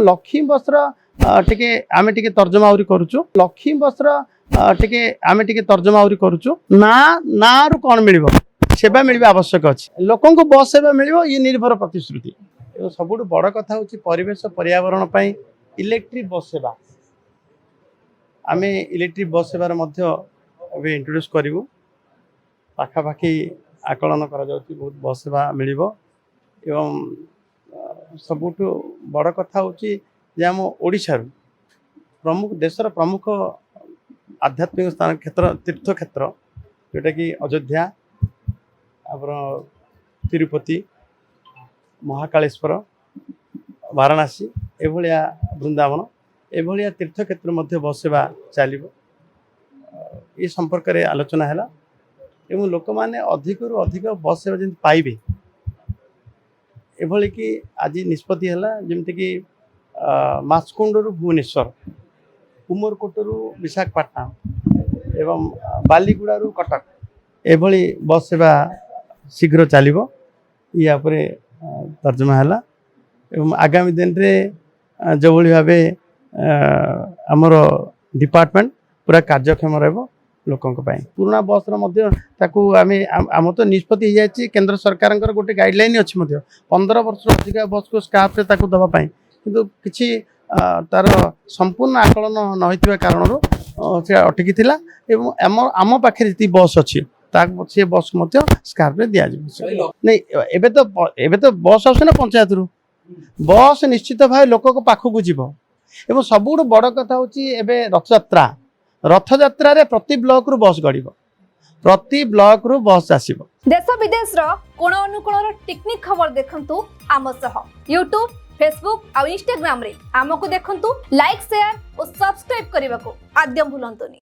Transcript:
लक्ष्मी बस्र टिके आमे टिके तर्जमा आउरी करूछु लक्ष्मी बस्र टिके आमे टिके तर्जमा आउरी करूछु ना ना रु कोन मिलिबो सेवा मिलबा आवश्यक अछि लोकन को बस सेवा मिलिबो ये निर्भर प्रतिश्रुति एवं सबुठ बड़ कथा होची परिवेश पर्यावरण पई इलेक्ट्रिक बस सेवा आमे इलेक्ट्रिक बस सेवार मध्य अबे इंट्रोड्यूस करिवु पाखा पाखी आकलन करा जाउची बहुत बस सेवा मिलिबो एवं सबुठ बड़ कथा होची जे हम ओडिशा प्रमुख देशर प्रमुख आध्यात्मिक स्थान क्षेत्र तीर्थ क्षेत्र जोटा कि अयोध्या आपर तिरुपति महाकालेश्वर वाराणसी एभलिया वृंदावन एभलिया तीर्थ क्षेत्र मध्य बस सेवा चलो ये संपर्क में आलोचना है एवं लोक मैंने अधिक रु अधिक बस सेवा जमी पाइबे एभली कि आज निष्पत्ति है जमती कि मास्कुंड भुवनेश्वर उमरकोट विशाखापाटना एवं बालीगुड़ा कटक एभली बस सेवा शीघ्र चलो या तर्जमा है एवं आगामी दिन में जो भाव आमर डिपार्टमेंट पूरा कार्यक्षम रहो लोकों पुराना बस आम तो निष्पत्ति हो जाए केंद्र सरकार गोटे गाइडलाइन अच्छी 15 वर्ष अधिक बस को स्काफ दवापाई किंतु किसी तार संपूर्ण आकलन न होता कारण से अटकी थिला एवं आम पाखे जी बस अच्छी से बस स्कार्फ दि नहीं एबे तो बस आस ना पंचायत रु बस निश्चित भाव लोक पाखक जीव एवं सबुठ बड़ कथा हूँ रथ यात्रा रे प्रति ब्लॉक रु बस गड़ब प्रति ब्लॉक रु बस आसीबो देश विदेश रो कोण अनुकोण टेक्निक खबर देखंतु आम सह यूट्यूब फेसबुक और इंस्टाग्राम रे आमको देखंतु लाइक शेयर और सब्सक्राइब करने को आद्यम भूलंतुनी।